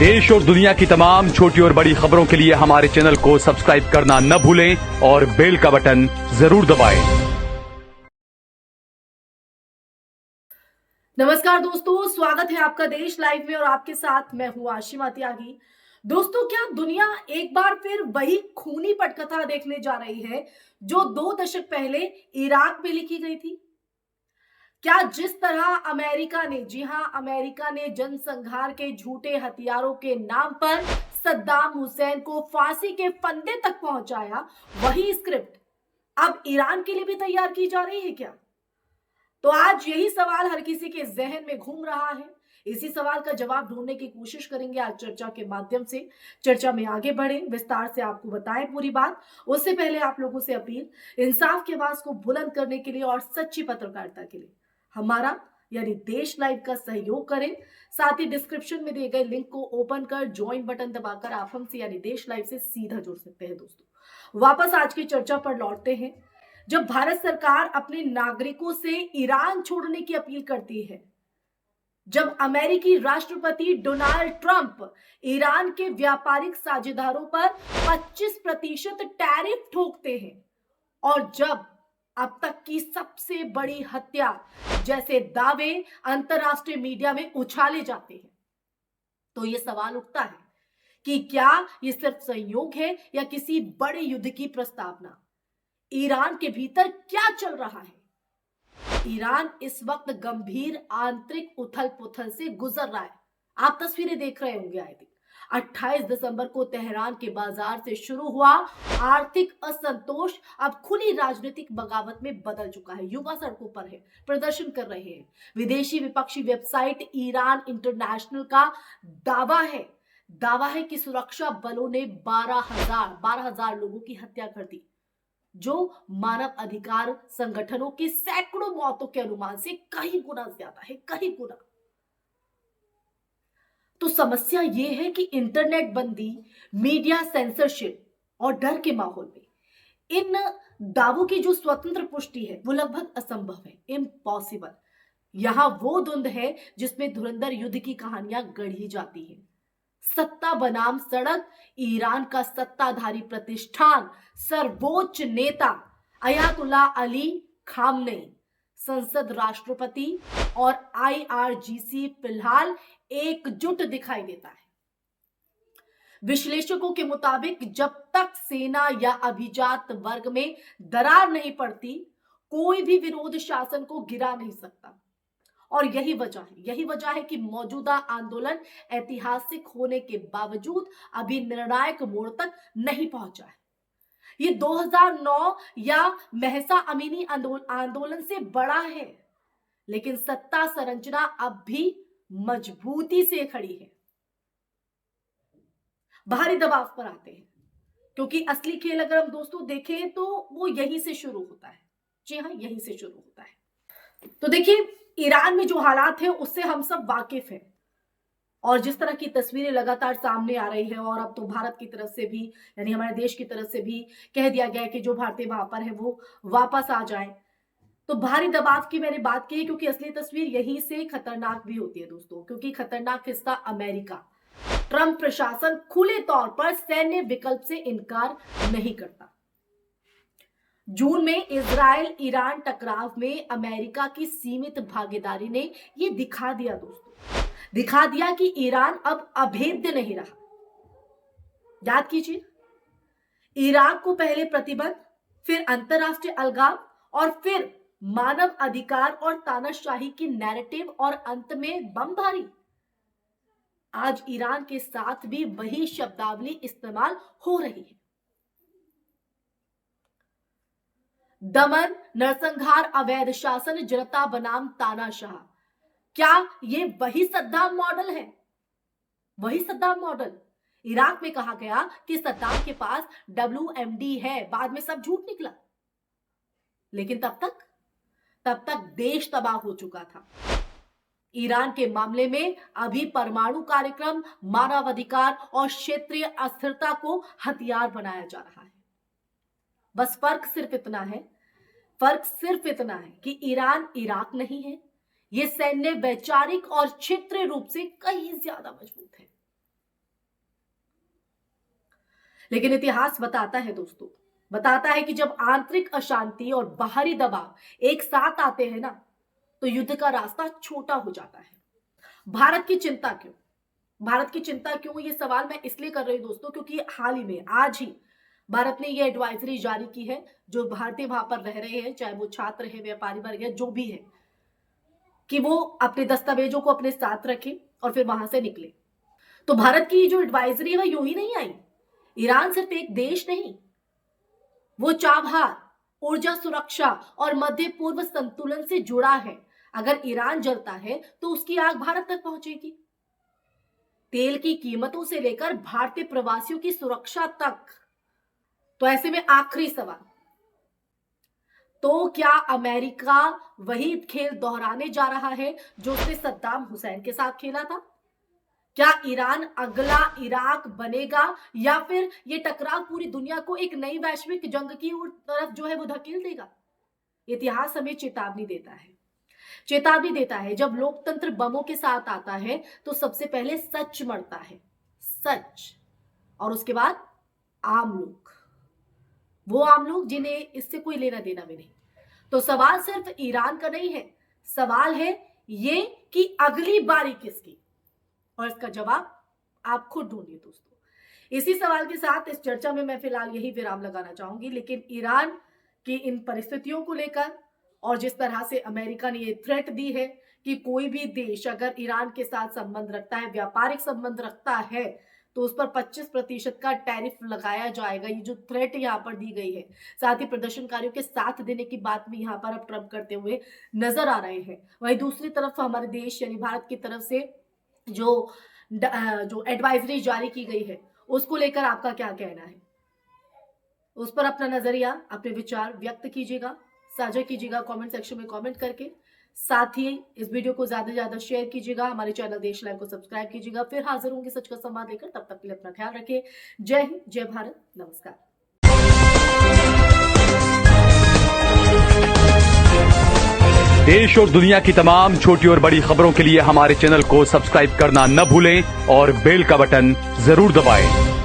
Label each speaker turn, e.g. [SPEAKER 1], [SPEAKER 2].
[SPEAKER 1] देश और दुनिया की तमाम छोटी और बड़ी खबरों के लिए हमारे चैनल को सब्सक्राइब करना न भूलें और बेल का बटन जरूर दबाएं।
[SPEAKER 2] नमस्कार दोस्तों, स्वागत है आपका देश लाइव में और आपके साथ मैं हूं आशिमा त्यागी। दोस्तों, क्या दुनिया एक बार फिर वही खूनी पटकथा देखने जा रही है जो 2 दशक पहले इराक में लिखी गई थी? क्या जिस तरह अमेरिका ने, जी हां, अमेरिका ने जनसंहार के झूठे हथियारों के नाम पर सद्दाम हुसैन को फांसी के फंदे तक पहुंचाया, वही स्क्रिप्ट अब ईरान के लिए भी तैयार की जा रही है क्या? तो आज यही सवाल हर किसी के जहन में घूम रहा है। इसी सवाल का जवाब ढूंढने की कोशिश करेंगे आज चर्चा के माध्यम से। चर्चा में आगे बढ़े, विस्तार से आपको बताएं पूरी बात। उससे पहले आप लोगों से अपील, इंसाफ की आवाज को बुलंद करने के लिए और सच्ची पत्रकारिता के लिए हमारा यानी देश लाइव का सहयोग करें। साथ ही डिस्क्रिप्शन में दिए गए लिंक को ओपन कर ज्वाइन बटन दबाकर आप हमसे यानी देश लाइव से सीधा जुड़ सकते हैं। दोस्तों, वापस आज की चर्चा पर लौटते हैं। जब भारत सरकार अपने नागरिकों से ईरान छोड़ने की अपील करती है, जब अमेरिकी राष्ट्रपति डोनाल्ड ट्रंप ईरान के व्यापारिक साझेदारों पर 25% टैरिफ ठोकते हैं, और जब अब तक की सबसे बड़ी हत्या जैसे दावे अंतरराष्ट्रीय मीडिया में उछाले जाते हैं, तो यह सवाल उठता है कि क्या यह सिर्फ संयोग है या किसी बड़े युद्ध की प्रस्तावना? ईरान के भीतर क्या चल रहा है? ईरान इस वक्त गंभीर आंतरिक उथल पुथल से गुजर रहा है। आप तस्वीरें देख रहे होंगे। आई थिंक 28 दिसंबर को तेहरान के बाजार से शुरू हुआ आर्थिक असंतोष अब खुली राजनीतिक बगावत में बदल चुका है। युवा सड़कों पर है, प्रदर्शन कर रहे हैं। विदेशी विपक्षी वेबसाइट ईरान इंटरनेशनल का दावा है कि सुरक्षा बलों ने 12,000 लोगों की हत्या कर दी, जो मानव अधिकार संगठनों की सैकड़ों मौतों के अनुमान से कहीं गुना ज्यादा है, कहीं गुना। तो समस्या यह है कि इंटरनेट बंदी, मीडिया सेंसरशिप और डर के माहौल में इन दावों की जो स्वतंत्र पुष्टि है वो लगभग असंभव है, इम्पॉसिबल। यहां वो धुंध है जिसमें धुरंधर युद्ध की कहानियां गढ़ी जाती है। सत्ता बनाम सड़क, ईरान का सत्ताधारी प्रतिष्ठान, सर्वोच्च नेता अयातुल्ला अली खामनेई, संसद, राष्ट्रपति और आईआरजीसी फिलहाल एकजुट दिखाई देता है। विश्लेषकों के मुताबिक जब तक सेना या अभिजात वर्ग में दरार नहीं पड़ती, कोई भी विरोध शासन को गिरा नहीं सकता। और यही वजह है कि मौजूदा आंदोलन ऐतिहासिक होने के बावजूद अभी निर्णायक मोड़ तक नहीं पहुंचा है। ये 2009 या महसा अमीनी आंदोलन से बड़ा है, लेकिन सत्ता संरचना अब भी मजबूती से खड़ी है। बाहरी दबाव पर आते हैं, क्योंकि असली खेल अगर हम दोस्तों देखें तो वो यहीं से शुरू होता है। जी हाँ, यहीं से शुरू होता है। तो देखिए, ईरान में जो हालात है उससे हम सब वाकिफ हैं, और जिस तरह की तस्वीरें लगातार सामने आ रही है, और अब तो भारत की तरफ से भी यानी हमारे देश की तरफ से भी कह दिया गया है कि जो भारतीय वहां पर है वो वापस आ जाए। तो भारी दबाव की मैंने बात की है, क्योंकि असली तस्वीर यहीं से खतरनाक भी होती है दोस्तों, क्योंकि खतरनाक हिस्सा अमेरिका। ट्रंप प्रशासन खुले तौर पर सैन्य विकल्प से इनकार नहीं करता। जून में इजराइल ईरान टकराव में अमेरिका की सीमित भागीदारी ने यह दिखा दिया दोस्तों, दिखा दिया कि ईरान अब अभेद्य नहीं रहा। याद कीजिए, इराक को पहले प्रतिबंध, फिर अंतरराष्ट्रीय अलगाव, और फिर मानव अधिकार और तानाशाही की नैरेटिव, और अंत में बमबारी। आज ईरान के साथ भी वही शब्दावली इस्तेमाल हो रही है। दमन, नरसंहार, अवैध शासन, जनता बनाम तानाशाह। क्या ये वही सद्दाम मॉडल है? वही सद्दाम मॉडल। इराक में कहा गया कि सद्दाम के पास WMD है, बाद में सब झूठ निकला, लेकिन तब तक देश तबाह हो चुका था। ईरान के मामले में अभी परमाणु कार्यक्रम, मानवाधिकार और क्षेत्रीय अस्थिरता को हथियार बनाया जा रहा है। बस फर्क सिर्फ इतना है कि ईरान इराक नहीं है, यह सैन्य, वैचारिक और क्षेत्रीय रूप से कहीं ज्यादा मजबूत है। लेकिन इतिहास बताता है दोस्तों, बताता है कि जब आंतरिक अशांति और बाहरी दबाव एक साथ आते हैं ना, तो युद्ध का रास्ता छोटा हो जाता है। भारत की चिंता क्यों? भारत की चिंता क्यों, ये सवाल मैं इसलिए कर रही हूं दोस्तों, क्योंकि हाल ही में आज ही भारत ने ये एडवाइजरी जारी की है, जो भारतीय वहां पर रह रहे हैं, चाहे वो छात्र है, व्यापारी वर्ग है, जो भी है, कि वो अपने दस्तावेजों को अपने साथ रखें और फिर वहां से निकले। तो भारत की जो एडवाइजरी है वो यूं ही नहीं आई। ईरान सिर्फ एक देश नहीं, वो चाबहार, ऊर्जा सुरक्षा और मध्य पूर्व संतुलन से जुड़ा है। अगर ईरान जलता है तो उसकी आग भारत तक पहुंचेगी, तेल की कीमतों से लेकर भारतीय प्रवासियों की सुरक्षा तक। तो ऐसे में आखिरी सवाल, तो क्या अमेरिका वही खेल दोहराने जा रहा है जो उसने सद्दाम हुसैन के साथ खेला था? क्या ईरान अगला इराक बनेगा, या फिर ये टकराव पूरी दुनिया को एक नई वैश्विक जंग की तरफ जो है वो धकेल देगा? इतिहास हमें चेतावनी देता है, चेतावनी देता है। जब लोकतंत्र बमों के साथ आता है तो सबसे पहले सच मरता है, सच, और उसके बाद आम लोग, वो आम लोग जिन्हें इससे कोई लेना देना भी नहीं। तो सवाल सिर्फ ईरान का नहीं है, सवाल है ये कि अगली बारी किसकी, और इसका जवाब आप खुद ढूंढिए दोस्तों। इसी सवाल के साथ इस चर्चा में मैं फिलहाल यही विराम लगाना चाहूंगी। लेकिन ईरान की इन परिस्थितियों को लेकर और जिस तरह से अमेरिका ने ये थ्रेट दी है कि कोई भी देश अगर ईरान के साथ संबंध रखता है, व्यापारिक संबंध रखता है, तो उस पर 25% का टैरिफ लगाया जाएगा, ये जो थ्रेट यहाँ पर दी गई है। साथ ही प्रदर्शनकारियों के साथ देने की बात भी यहाँ पर अब ट्रम्प करते हुए नजर आ रहे हैं। वहीं दूसरी तरफ हमारे देश यानी भारत की तरफ से जो एडवाइजरी जारी की गई है, उसको लेकर आपका क्या कहना है? उस पर अपना नजरिया, अपने विचार व्यक्त कीजिएगा, साझा कीजिएगा कमेंट सेक्शन में कमेंट करके। साथ ही इस वीडियो को ज्यादा से ज्यादा शेयर कीजिएगा, हमारे चैनल देश लाइव को सब्सक्राइब कीजिएगा। फिर हाजिर होंगे सच का संवाद लेकर, तब तक के लिए अपना ख्याल रखिए। जय हिंद, जय भारत, नमस्कार।
[SPEAKER 1] देश और दुनिया की तमाम छोटी और बड़ी खबरों के लिए हमारे चैनल को सब्सक्राइब करना न भूलें और बेल का बटन जरूर दबाएं।